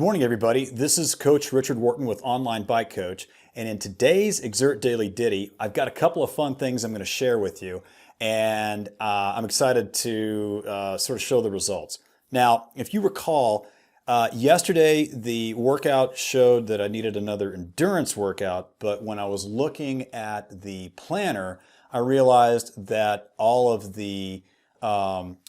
morning, everybody. This is Coach Richard Wharton with Online Bike Coach, and in today's Xert Daily Ditty, I've got a couple of fun things I'm going to share with you, and I'm excited to sort of show the results. Now, if you recall, yesterday the workout showed that I needed another endurance workout, but when I was looking at the planner, I realized that all of the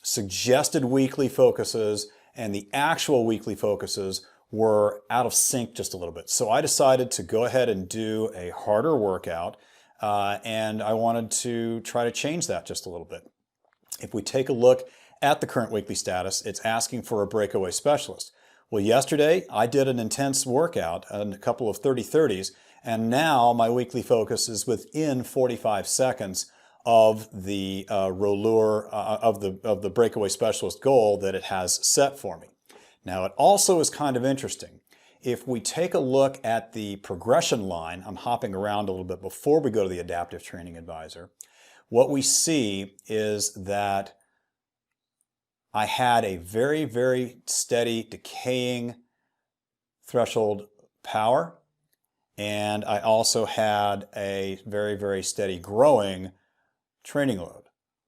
suggested weekly focuses and the actual weekly focuses were out of sync just a little bit. So I decided to go ahead and do a harder workout, and I wanted to try to change that just a little bit. If we take a look at the current weekly status, it's asking for a breakaway specialist. Well, yesterday I did an intense workout, a couple of 30-30s, and now my weekly focus is within 45 seconds of the rouleur of the breakaway specialist goal that it has set for me. Now, it also is kind of interesting. If we take a look at the progression line, I'm hopping around a little bit before we go to the Adaptive Training Advisor, what we see is that I had a very, very steady decaying threshold power, and I also had a very, very steady growing training load.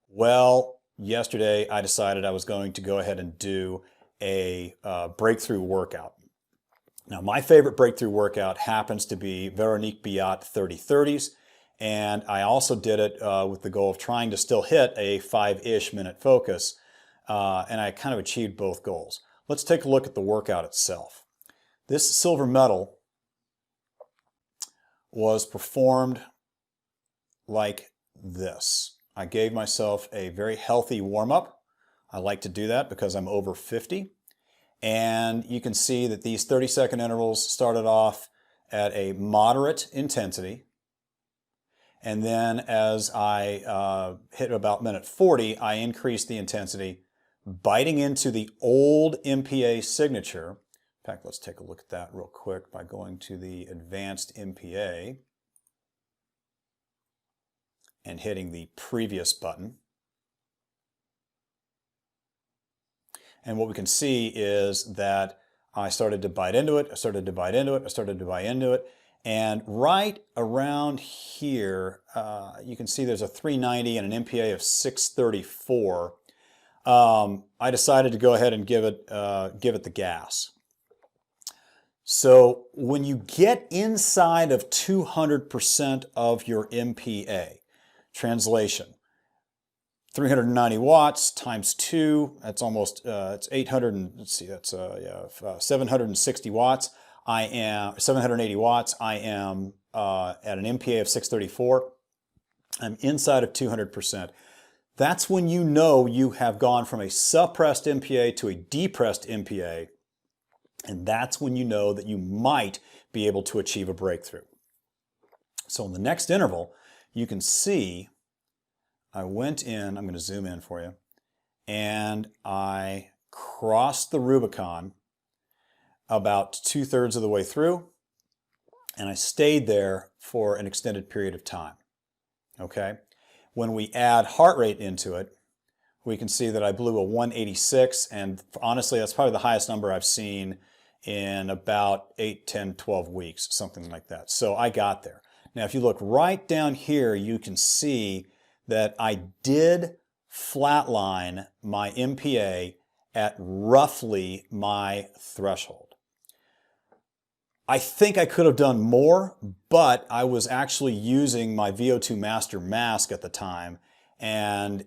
Well, yesterday I decided I was going to go ahead and do a breakthrough workout. Now, my favorite breakthrough workout happens to be Veronique Biot 30-30s, and I also did it with the goal of trying to still hit a 5-ish minute focus, and I kind of achieved both goals. Let's take a look at the workout itself. This silver medal was performed like this. I gave myself a very healthy warm-up. I like to do that because I'm over 50. And you can see that these 30-second intervals started off at a moderate intensity. And then as I hit about minute 40, I increased the intensity, biting into the old MPA signature. In fact, let's take a look at that real quick by going to the advanced MPA and hitting the previous button. And what we can see is that I started to bite into it, I started to bite into it, I started to bite into it, and right around here, you can see there's a 390 and an MPA of 634. I decided to go ahead and give it the gas. So when you get inside of 200% of your MPA, translation, 390 watts times 2, that's almost, it's 800, and let's see, that's 760 watts. I am 780 watts. I am at an MPA of 634. I'm inside of 200%. That's when you know you have gone from a suppressed MPA to a depressed MPA, and that's when you know that you might be able to achieve a breakthrough. So in the next interval, you can see I went in, I'm going to zoom in for you, and I crossed the Rubicon about 2/3 of the way through, and I stayed there for an extended period of time. Okay? When we add heart rate into it, we can see that I blew a 186, and honestly, that's probably the highest number I've seen in about 8, 10, 12 weeks, something like that. So I got there. Now, if you look right down here, you can see that I did flatline my MPA at roughly my threshold. I think I could have done more, but I was actually using my VO2 Master mask at the time, and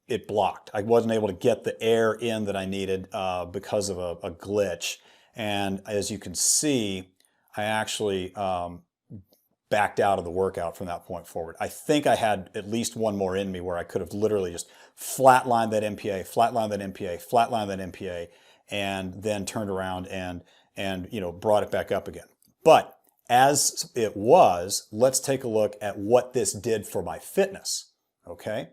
it blocked. I wasn't able to get the air in that I needed because of a glitch. And as you can see, I actually backed out of the workout from that point forward. I think I had at least one more in me where I could have literally just flatlined that MPA, flatlined that MPA, flatlined that MPA, and then turned around and brought it back up again. But as it was, let's take a look at what this did for my fitness. Okay,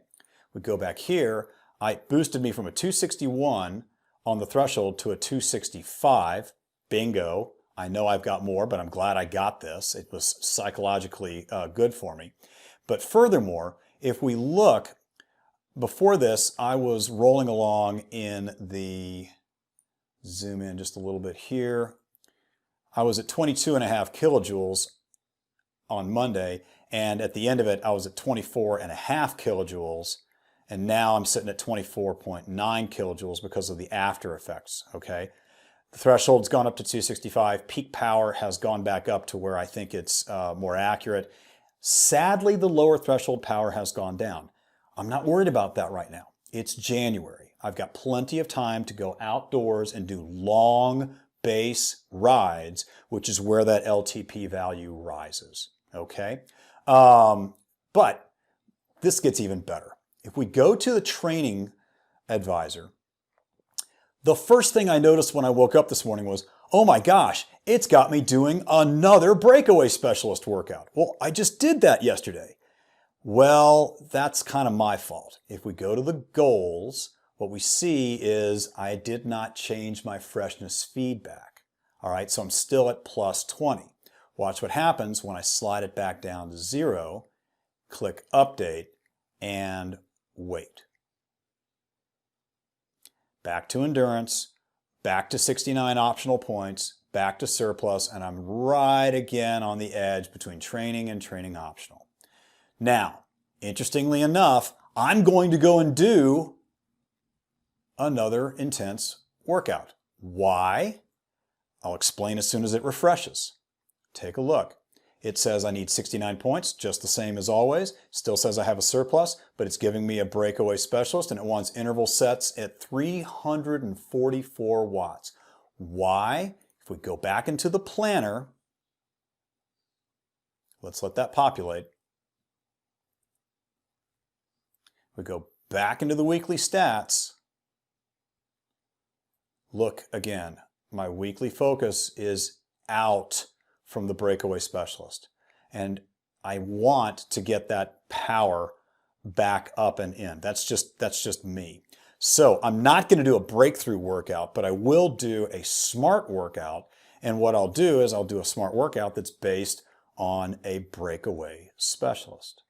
we go back here. It boosted me from a 261 on the threshold to a 265. Bingo. I know I've got more, but I'm glad I got this. It was psychologically good for me. But furthermore, if we look before this, I was rolling along in the, zoom in just a little bit here. I was at 22.5 kilojoules on Monday, and at the end of it, I was at 24.5 kilojoules, and now I'm sitting at 24.9 kilojoules because of the after effects, okay? The threshold's gone up to 265. Peak power has gone back up to where I think it's more accurate. Sadly, the lower threshold power has gone down. I'm not worried about that right now. It's January. I've got plenty of time to go outdoors and do long base rides, which is where that LTP value rises, okay? But this gets even better. If we go to the training advisor, the first thing I noticed when I woke up this morning was, oh my gosh, it's got me doing another breakaway specialist workout. Well, I just did that yesterday. Well, that's kind of my fault. If we go to the goals, what we see is I did not change my freshness feedback. All right, so I'm still at plus 20. Watch what happens when I slide it back down to 0, click update, and wait. Back to endurance, back to 69 optional points, back to surplus, and I'm right again on the edge between training and training optional. Now, interestingly enough, I'm going to go and do another intense workout. Why? I'll explain as soon as it refreshes. Take a look. It says I need 69 points, just the same as always. Still says I have a surplus, but it's giving me a breakaway specialist, and it wants interval sets at 344 watts. Why? If we go back into the planner, let's let that populate. We go back into the weekly stats. Look again, my weekly focus is out from the breakaway specialist. And I want to get that power back up and in. That's just me. So I'm not going to do a breakthrough workout, but I will do a smart workout. And what I'll do is I'll do a smart workout that's based on a breakaway specialist.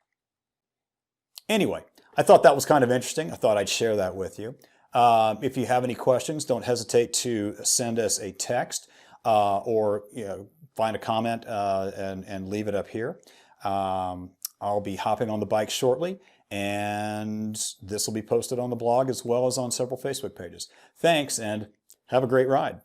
Anyway, I thought that was kind of interesting. I thought I'd share that with you. If you have any questions, don't hesitate to send us a text or find a comment and leave it up here. I'll be hopping on the bike shortly, and this will be posted on the blog as well as on several Facebook pages. Thanks, and have a great ride.